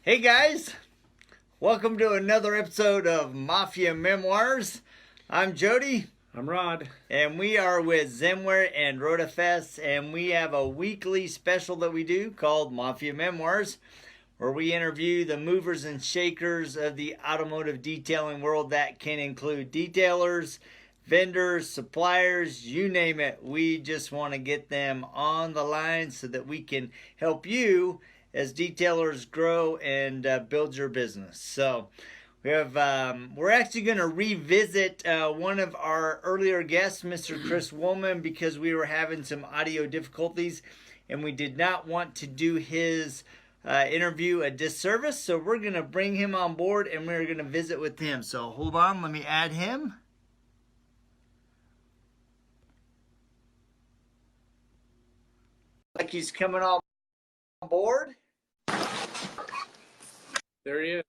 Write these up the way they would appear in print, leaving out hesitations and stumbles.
Hey guys, welcome to another episode of Mafia Memoirs. I'm Jody, I'm Rod. and we are with Zenware and RotaFest, and we have a weekly special that we do called Mafia Memoirs, where we interview the movers and shakers of the automotive detailing world. That can include detailers, vendors, suppliers, you name it. We just want to get them on the line so that we can help you as detailers grow and build your business. So we're actually going to revisit one of our earlier guests, Mr. Chris Woolman, because we were having some audio difficulties and we did not want to do his interview a disservice. So we're going to bring him on board and we're going to visit with him. So hold on, let me add him. Like he's coming on board. There he is.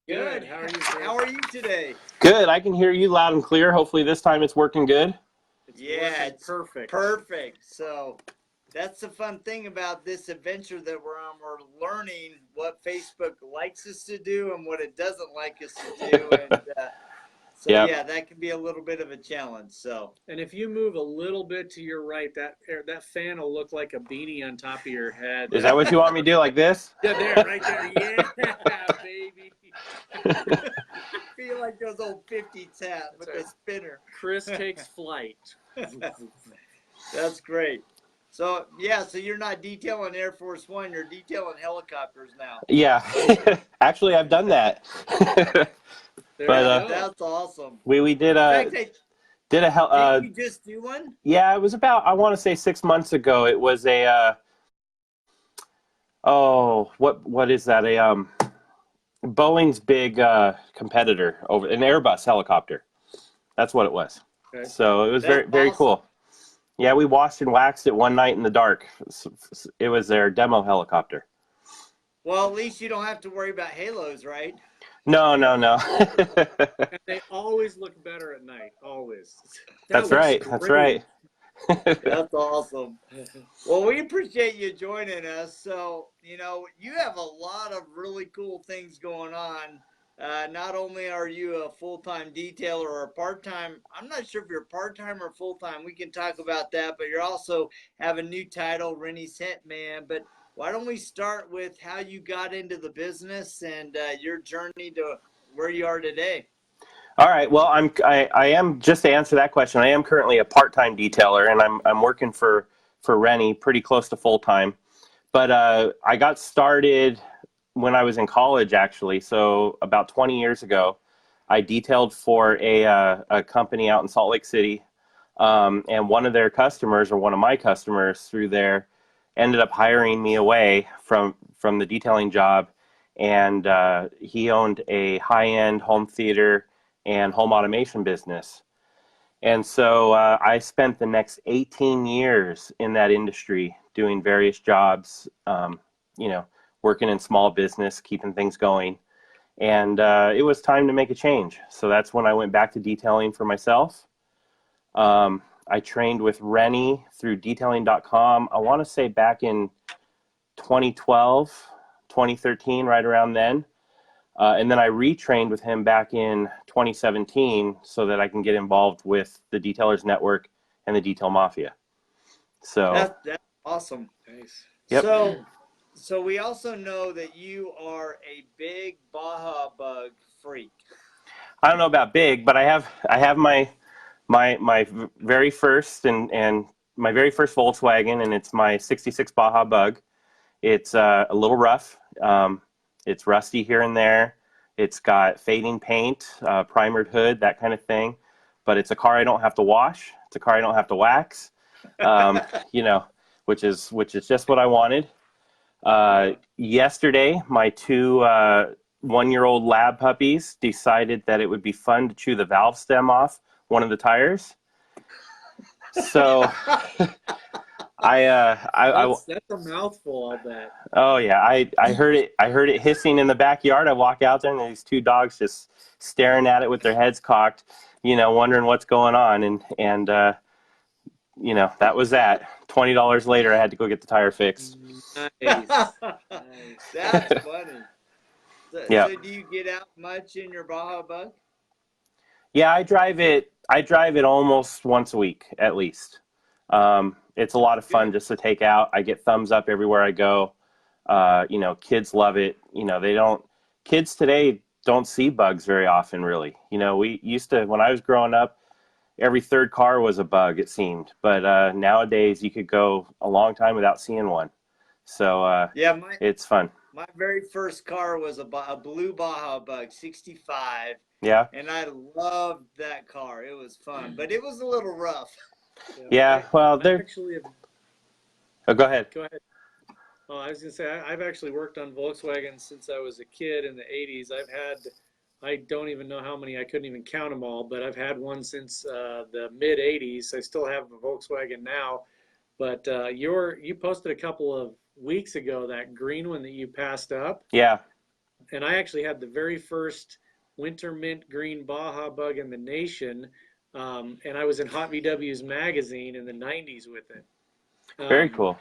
Good. How are you, Chris? How are you today? Good. I can hear you loud and clear. Hopefully this time it's working good. It's perfect. Perfect. So that's the fun thing about this adventure that we're on. We're learning what Facebook likes us to do and what it doesn't like us to do. And yeah, that can be a little bit of a challenge. So, And if you move a little bit to your right, that fan will look like a beanie on top of your head. Is that what you want me to do, like this? Yeah, there, right there. Yeah, baby. I feel like those old 50s hat with the spinner. Chris takes flight. That's great. So, yeah, so you're not detailing Air Force One, you're detailing helicopters now. Yeah. Actually, I've done that. But that's awesome. we did Did you just do one? Yeah, it was about, I want to say 6 months ago. It was a what is that? Boeing's big competitor, over an Airbus helicopter. That's what it was. Okay. So it was very awesome. cool. Yeah, we washed and waxed it one night in the dark. It was their demo helicopter. Well, at least you don't have to worry about halos, right? No. And they always look better at night. Always. That's right. That's right. That's awesome. Well, we appreciate you joining us. So, you have a lot of really cool things going on. Not only are you a full-time detailer or a part-time, I'm not sure if you're part-time or full-time. We can talk about that, but you also have a new title, Renny's Hitman. But why don't we start with how you got into the business and your journey to where you are today? All right. Well, I am, just to answer that question, I am currently a part-time detailer, and I'm working for Renny pretty close to full-time. But I got started when I was in college, actually. So about 20 years ago, I detailed for a company out in Salt Lake City, and one of their customers, or one of my customers through there, ended up hiring me away from the detailing job, and he owned a high-end home theater and home automation business. And so I spent the next 18 years in that industry doing various jobs, working in small business, keeping things going. And it was time to make a change. So that's when I went back to detailing for myself. I trained with Renny through detailing.com, I want to say back in 2012, 2013, right around then. And then I retrained with him back in 2017 so that I can get involved with the Detailers Network and the Detail Mafia. So that's awesome. Nice. Yep. So we also know that you are a big Baja bug freak. I don't know about big, but I have my very first and my very first Volkswagen, and it's my 66 Baja Bug. It's a little rough. It's rusty here and there. It's got fading paint, primered hood, that kind of thing. But it's a car I don't have to wash. It's a car I don't have to wax. Which is just what I wanted. Yesterday, my two 1-year-old lab puppies decided that it would be fun to chew the valve stem off one of the tires. So that's a mouthful of that. Oh yeah, I heard it hissing in the backyard. I walk out there and these two dogs just staring at it with their heads cocked, wondering what's going on. And that was that. $20 later, I had to go get the tire fixed. Nice. That's funny. Yeah. So do you get out much in your Baja Bug? Yeah, I drive it. I drive it almost once a week at least. It's a lot of fun just to take out. I get thumbs up everywhere I go. Kids love it. Kids today don't see bugs very often, really. We used to, when I was growing up, every third car was a bug, it seemed. But nowadays, you could go a long time without seeing one. So Yeah, it's fun. my very first car was a blue Baja Bug 65. Yeah. And I loved that car. It was fun, but it was a little rough. Yeah. Well, I actually have, oh, go ahead. Go ahead. Oh, I was going to say, I've actually worked on Volkswagen since I was a kid in the 80s. I don't even know how many, I couldn't even count them all, but I've had one since the mid 80s. I still have a Volkswagen now, but you posted a couple of weeks ago, that green one that you passed up. Yeah. And I actually had the very first winter mint green Baja Bug in the nation. And I was in Hot VW's magazine in the 90s with it. Very cool.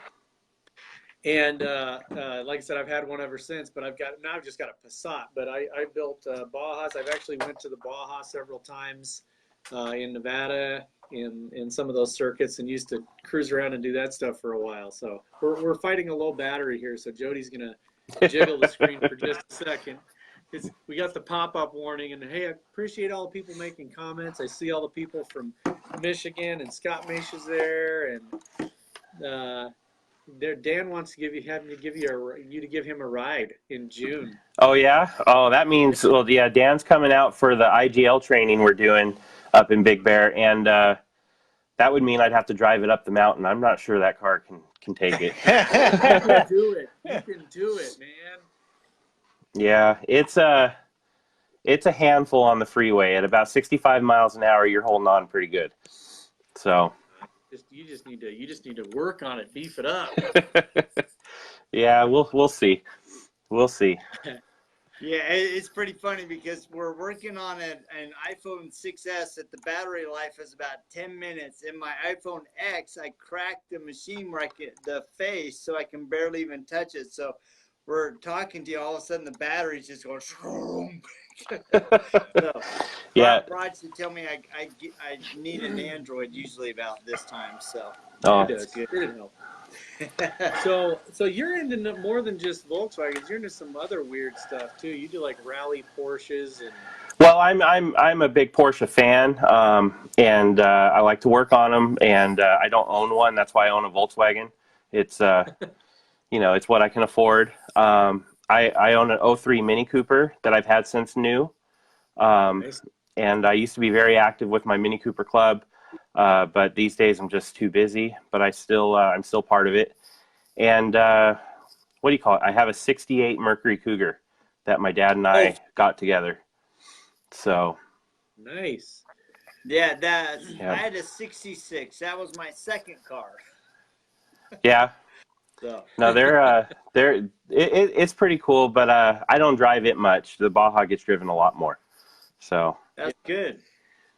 And like I said, I've had one ever since, but I've just got a Passat. But I built Bajas. I've actually went to the Baja several times in Nevada, in some of those circuits, and used to cruise around and do that stuff for a while. So we're fighting a low battery here. So Jody's gonna jiggle the screen for just a second. We got the pop-up warning, and hey, I appreciate all the people making comments. I see all the people from Michigan, and Scott Mesha's there, and Dan wants to give you him a ride in June. Oh yeah. Oh, that means yeah. Dan's coming out for the IGL training we're doing up in Big Bear, and that would mean I'd have to drive it up the mountain. I'm not sure that car can take it. You can do it. You can do it, man. Yeah, it's a handful on the freeway. At about 65 miles an hour, you're holding on pretty good. So you just need to work on it, beef it up. Yeah, we'll see. We'll see. Yeah, it's pretty funny because we're working on an iPhone 6S that the battery life is about 10 minutes. In my iPhone X, I cracked the machine where the face so I can barely even touch it. So we're talking to you, all of a sudden the battery's just going. So, yeah. Rod should tell me I need an Android usually about this time. So. Oh, that's good. It'd help. So you're into more than just Volkswagens. You're into some other weird stuff too. You do like rally Porsches and. Well, I'm a big Porsche fan, and I like to work on them. And I don't own one. That's why I own a Volkswagen. It's it's what I can afford. I own an '03 Mini Cooper that I've had since new. Nice. And I used to be very active with my Mini Cooper club, but these days I'm just too busy. But I'm still part of it. And what do you call it? I have a '68 Mercury Cougar that my dad and I got together. So nice. Yeah, I had a '66. That was my second car. Yeah. So. No, it's pretty cool, but I don't drive it much. The Baja gets driven a lot more. So that's good.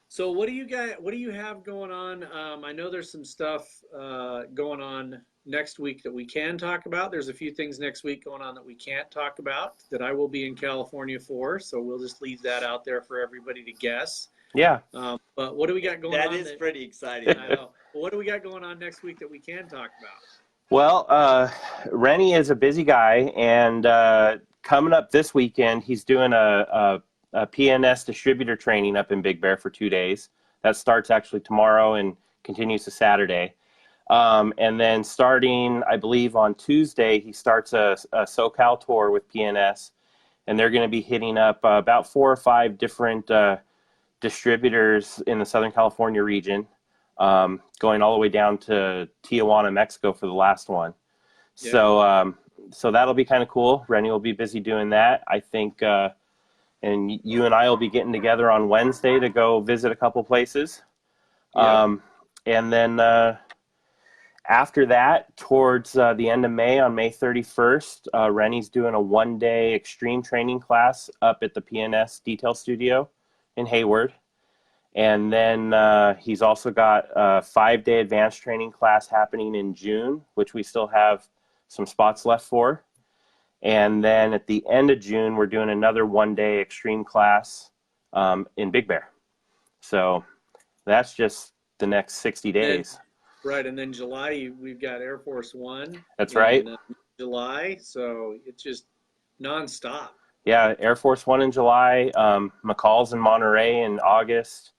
So what do you have going on? I know there's some stuff going on next week that we can talk about. There's a few things next week going on that we can't talk about that I will be in California for. So we'll just leave that out there for everybody to guess. Yeah. But what do we got going on? That is pretty exciting. I know. But what do we got going on next week that we can talk about? Well, Renny is a busy guy, and coming up this weekend, he's doing a PNS distributor training up in Big Bear for 2 days. That starts actually tomorrow and continues to Saturday. And then starting, I believe, on Tuesday, he starts a SoCal tour with PNS, and they're going to be hitting up about 4 or 5 different distributors in the Southern California region. Going all the way down to Tijuana, Mexico for the last one. Yeah. So that'll be kind of cool. Renny will be busy doing that. I think, and you and I will be getting together on Wednesday to go visit a couple places. Yeah. And then after that, towards the end of May, on May 31st, Renny's doing a 1-day extreme training class up at the PNS Detail Studio in Hayward. And then he's also got a 5-day advanced training class happening in June, which we still have some spots left for. And then at the end of June, we're doing another one-day extreme class in Big Bear. So that's just the next 60 days. Right, and then July we've got Air Force One. That's right. July, so it's just nonstop. Yeah, Air Force One in July, McCall's in Monterey in August,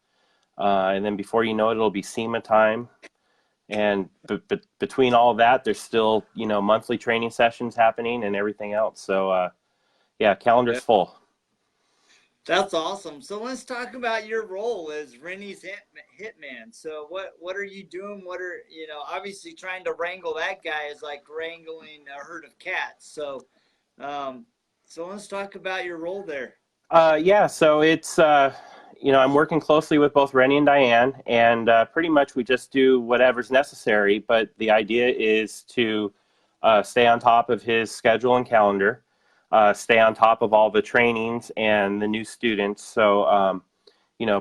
and then before you know it, it'll be SEMA time. And between all of that, there's still, monthly training sessions happening and everything else. So, yeah, calendar's full. That's awesome. So let's talk about your role as Renny's hitman. So what are you doing? What are, obviously trying to wrangle that guy is like wrangling a herd of cats. So, so let's talk about your role there. Yeah, so it's, I'm working closely with both Renny and Diane, and pretty much we just do whatever's necessary. But the idea is to stay on top of his schedule and calendar, stay on top of all the trainings and the new students. So,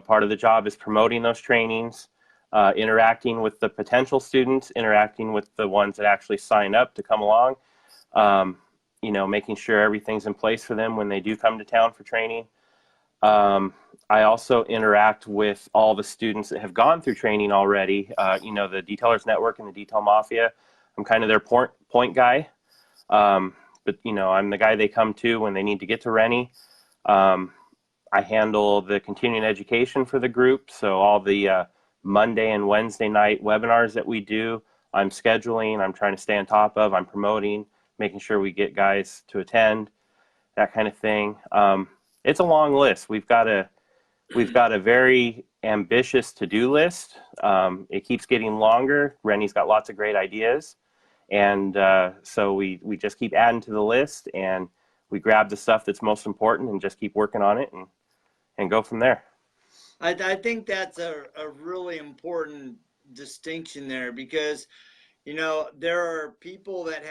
part of the job is promoting those trainings, interacting with the potential students, interacting with the ones that actually sign up to come along, making sure everything's in place for them when they do come to town for training. I also interact with all the students that have gone through training already, the Detailers Network and the Detail Mafia. I'm kind of their point guy. But, I'm the guy they come to when they need to get to Renny. I handle the continuing education for the group. So all the Monday and Wednesday night webinars that we do, I'm scheduling, I'm trying to stay on top of, I'm promoting, making sure we get guys to attend, that kind of thing. It's a long list. We've got a very ambitious to-do list. It keeps getting longer. Renny's got lots of great ideas. And so we just keep adding to the list, and we grab the stuff that's most important and just keep working on it and go from there. I think that's a really important distinction there, because there are people that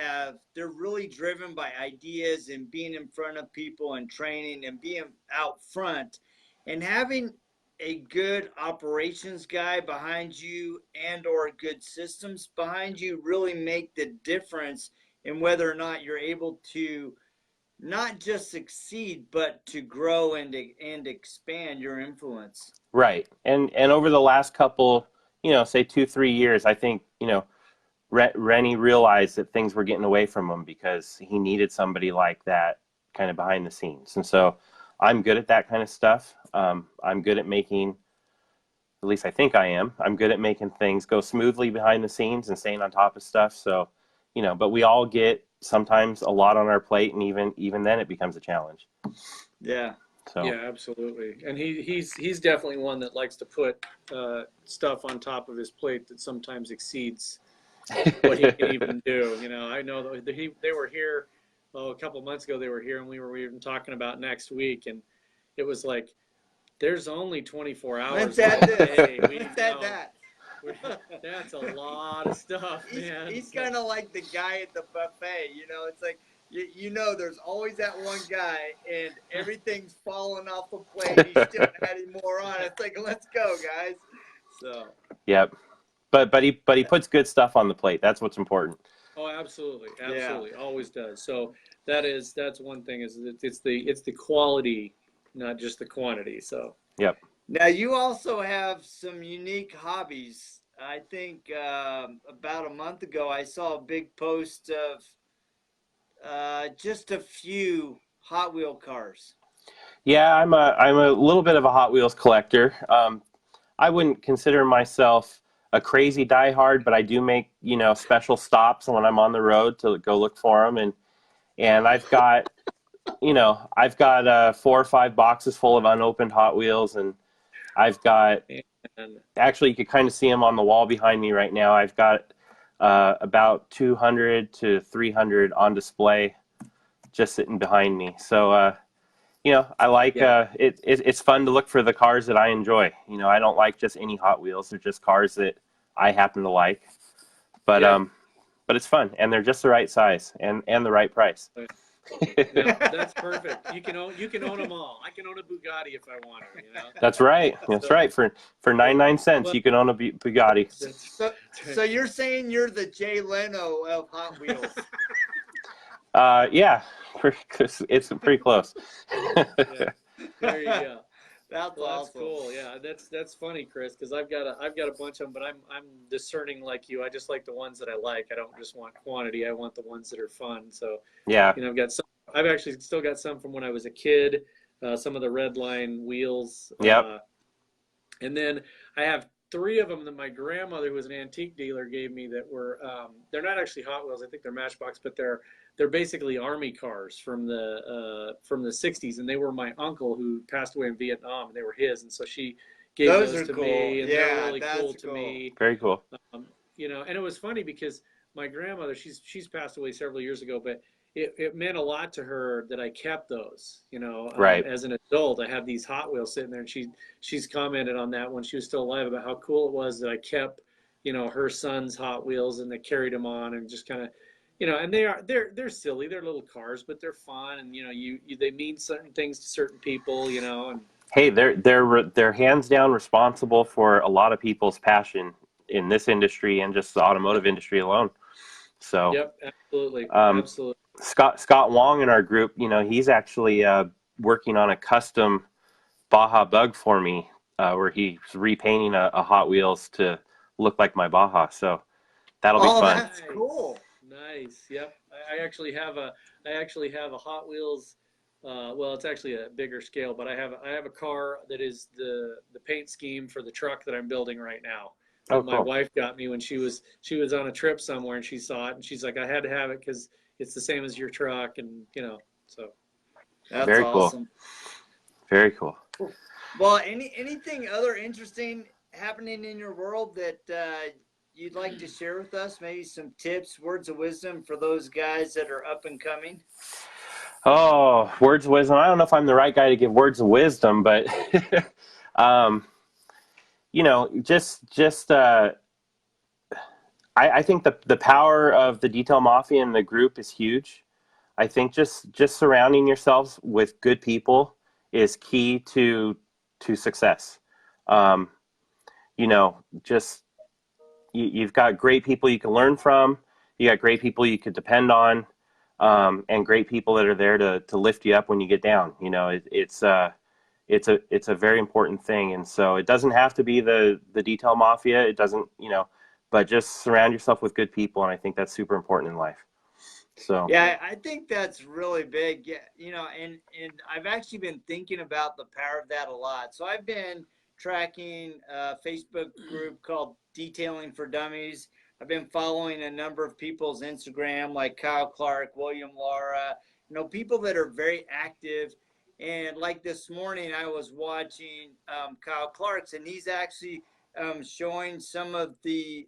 they're really driven by ideas and being in front of people and training and being out front, and having a good operations guy behind you and or good systems behind you really make the difference in whether or not you're able to not just succeed, but to grow and expand your influence. Right. And over the last couple, say 2-3 years, I think, Renny realized that things were getting away from him because he needed somebody like that kind of behind the scenes. And so I'm good at that kind of stuff. I'm good at making, at least I think I am, I'm good at making things go smoothly behind the scenes and staying on top of stuff. So, but we all get sometimes a lot on our plate, and even then it becomes a challenge. Yeah. So. Yeah, absolutely. And he's definitely one that likes to put stuff on top of his plate that sometimes exceeds what he can even do. I know that they were here a couple months ago. They were here, and we were even talking about next week, and it was like, there's only 24 hours. That's a lot of stuff, man. He's kind of like the guy at the buffet. It's like, there's always that one guy, and everything's falling off the plate. He's still adding more on. It's like, let's go, guys. So. Yep. But he puts good stuff on the plate. That's what's important. Oh, absolutely, Yeah. Always does. So that's one thing, is it's the quality, not just the quantity. So. Yep. Now you also have some unique hobbies. I think about a month ago I saw a big post of just a few Hot Wheel cars. Yeah, I'm a little bit of a Hot Wheels collector. I wouldn't consider myself a crazy diehard, but I do make special stops when I'm on the road to go look for them, and I've got 4 or 5 boxes full of unopened Hot Wheels, and I've got, actually you could kind of see them on the wall behind me right now. I've got about 200 to 300 on display just sitting behind me. So I like it's fun to look for the cars that I enjoy. I don't like just any Hot Wheels. They're just cars that I happen to like, but it's fun, and they're just the right size and the right price. Yeah, that's perfect. You can own them all. I can own a Bugatti if I want to. That's right. That's right. For 99 cents, you can own a Bugatti. So you're saying you're the Jay Leno of Hot Wheels? Yeah, It's pretty close. Yeah. There you go. That's Well, that's awesome. cool. Yeah, that's funny, Chris, because I've got a bunch of them, but I'm discerning like you. I just like the ones that I like. I don't just want quantity. I want the ones that are fun. So, Yeah. you know, I've got some. I've actually still got some from when I was a kid. Some of the red line wheels. Yep. And then I have 3 of them that my grandmother, who was an antique dealer, gave me that were they're not actually Hot Wheels. I think they're Matchbox, but they're basically army cars from the 60s, and they were my uncle who passed away in Vietnam, and they were his, and so she gave those to cool. me, and Yeah, they're really that's cool to me. Very cool. You know, and it was funny because my grandmother, she's passed away several years ago, but it meant a lot to her that I kept those, you know, Right. as an adult. I have these Hot Wheels sitting there, and she's commented on that when she was still alive about how cool it was that I kept, you know, her son's Hot Wheels and they carried them on and just kind of, you know, and they're silly, they're little cars, but they're fun, and you know, they mean certain things to certain people, you know. And hey, they're hands down responsible for a lot of people's passion in this industry and just the automotive industry alone. So yep, absolutely, absolutely. Scott Wong in our group, you know, he's actually working on a custom Baja Bug for me, where he's repainting a Hot Wheels to look like my Baja. So that'll be fun. That's cool. Nice. Yep. I actually have a Hot Wheels. Well, it's actually a bigger scale, but I have a car that is the paint scheme for the truck that I'm building right now. Oh, My cool. wife got me when she was on a trip somewhere, and she saw it, and she's like, I had to have it because it's the same as your truck, and you know, so. That's Very awesome. Cool. Very cool. Well, anything other interesting happening in your world that you'd like to share with us? Maybe some tips, words of wisdom for those guys that are up and coming? Oh, words of wisdom. I don't know if I'm the right guy to give words of wisdom, but you know, I think the power of the Detail Mafia and the group is huge. I think just surrounding yourselves with good people is key to success. You know, just you've got great people you can learn from. You got great people you could depend on, and great people that are there to lift you up when you get down. You know, it's a very important thing, and so it doesn't have to be the Detail Mafia. It doesn't, you know, but just surround yourself with good people, and I think that's super important in life. So yeah, I think that's really big. Yeah, you know, and I've actually been thinking about the power of that a lot. So I've been tracking a Facebook group called Detailing for Dummies. I've been following a number of people's Instagram, like Kyle Clark, William Lara, you know, people that are very active. And like this morning, I was watching Kyle Clark's, and he's actually showing some of the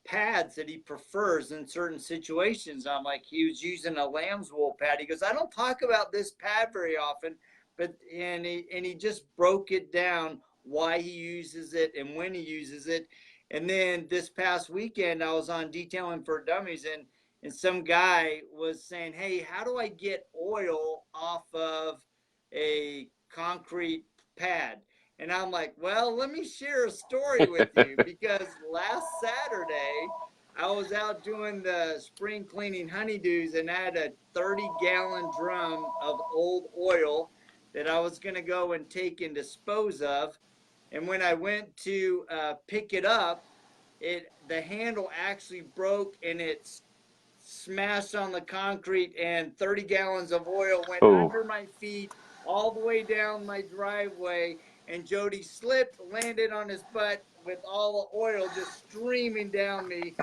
pads that he prefers in certain situations. I'm like, he was using a lamb's wool pad. He goes, I don't talk about this pad very often, but and he just broke it down why he uses it and when he uses it. And then this past weekend, I was on Detailing for Dummies, and some guy was saying, hey, how do I get oil off of a concrete pad? And I'm like, well, let me share a story with you, because last Saturday I was out doing the spring cleaning honeydews, and I had a 30-gallon drum of old oil that I was going to go and take and dispose of. And when I went to pick it up, the handle actually broke, and it smashed on the concrete, and 30 gallons of oil went under my feet all the way down my driveway. And Jody slipped, landed on his butt with all the oil just streaming down me.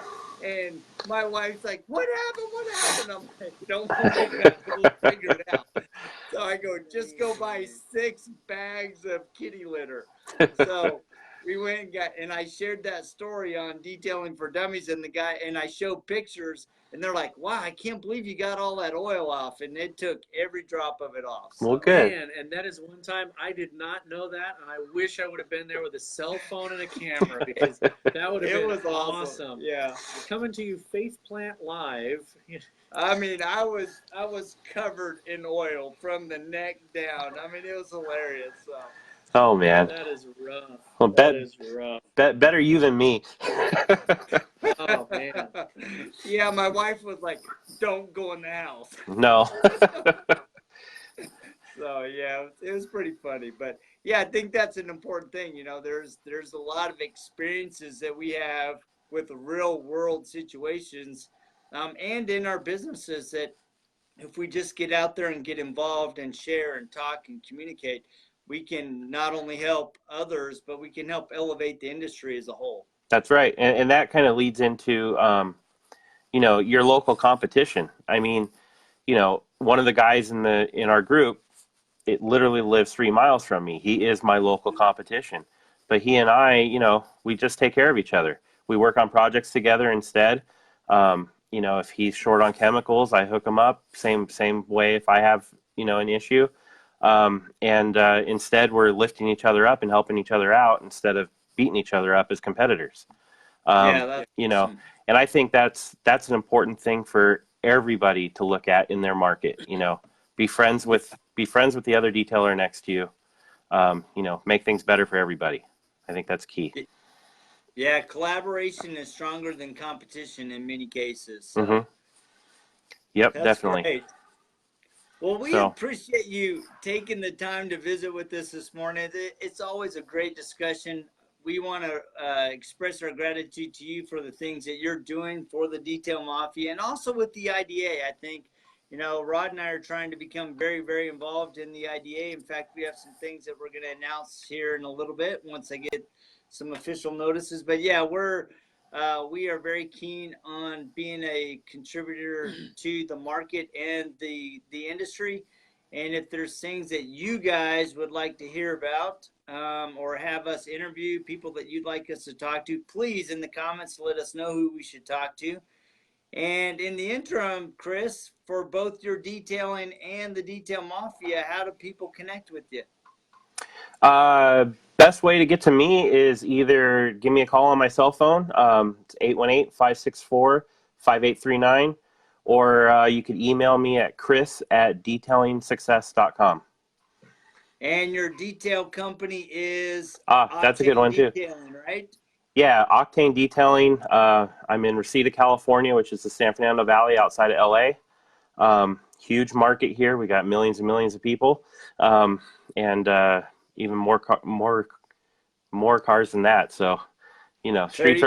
And my wife's like, what happened? What happened? I'm like, don't worry about it. We'll figure it out. So I go, just go buy 6 bags of kitty litter. So we went and I shared that story on Detailing for Dummies, and I showed pictures, and they're like, wow, I can't believe you got all that oil off. And it took every drop of it off. So. Well, good. Man, and that is one time I did not know that, and I wish I would have been there with a cell phone and a camera, because that would have been awesome. Yeah. Coming to you Faith Plant Live. I mean, I was covered in oil from the neck down. I mean, it was hilarious. So. Oh man. That is rough. Well, That is rough. better you than me. Oh man. Yeah, my wife was like, "Don't go in the house." No. So yeah, it was pretty funny. But yeah, I think that's an important thing. You know, there's a lot of experiences that we have with real world situations, and in our businesses that if we just get out there and get involved and share and talk and communicate, we can not only help others, but we can help elevate the industry as a whole. That's right. And that kind of leads into, you know, your local competition. I mean, you know, one of the guys in our group, it literally lives 3 miles from me. He is my local competition. But he and I, you know, we just take care of each other. We work on projects together instead. You know, if he's short on chemicals, I hook him up. Same way if I have, you know, an issue. Instead, we're lifting each other up and helping each other out instead of beating each other up as competitors. Yeah, that's you know, awesome. and I think that's an important thing for everybody to look at in their market. You know, be friends with the other detailer next to you. You know, make things better for everybody. I think that's key. Yeah, collaboration is stronger than competition in many cases. So Mm-hmm. Yep, that's definitely. great. Well, we So- appreciate you taking the time to visit with us this morning. It's always a great discussion. We want to express our gratitude to you for the things that you're doing for the Detail Mafia and also with the IDA. I think, you know, Rod and I are trying to become very, very involved in the IDA. In fact, we have some things that we're going to announce here in a little bit once I get some official notices. But yeah, we are very keen on being a contributor to the market and the industry. And if there's things that you guys would like to hear about or have us interview, people that you'd like us to talk to, please in the comments let us know who we should talk to. And in the interim, Chris, for both your detailing and the Detail Mafia, how do people connect with you? Best way to get to me is either give me a call on my cell phone. It's 818-564-5839. Or you could email me at chris@detailingsuccess.com. And your detail company is That's a good one too. Detailing, right? Yeah, Octane Detailing. I'm in Reseda, California, which is the San Fernando Valley outside of LA. Huge market here. We got millions and millions of people, and even more cars than that. So, you know, streets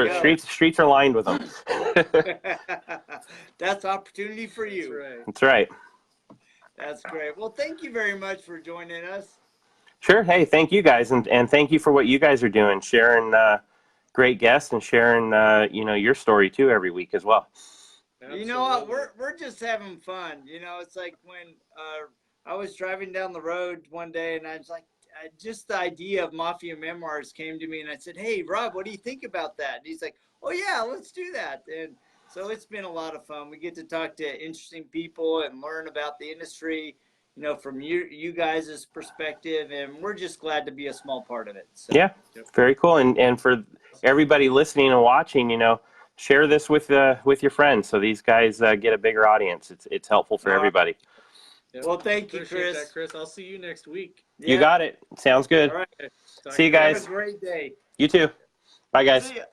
are lined with them. That's opportunity for you. That's right. That's right. That's great. Well, thank you very much for joining us. Sure. Hey, thank you guys, and thank you for what you guys are doing, sharing great guests and sharing you know, your story too every week as well. Absolutely. You know what? We're just having fun. You know, it's like when I was driving down the road one day and I was like, just the idea of Mafia Memoirs came to me and I said, "Hey, Rob, what do you think about that?" And he's like, "Oh yeah, let's do that." And so it's been a lot of fun. We get to talk to interesting people and learn about the industry, you know, from you guys' perspective, and we're just glad to be a small part of it. So. Yeah, very cool. And for everybody listening and watching, you know, share this with your friends so these guys get a bigger audience. It's helpful for everybody. Yep. Well, thank you, Appreciate Chris. that, Chris. I'll see you next week. You got it. Sounds good. All right. See you guys. Have a great day. You too. Bye, guys. See ya.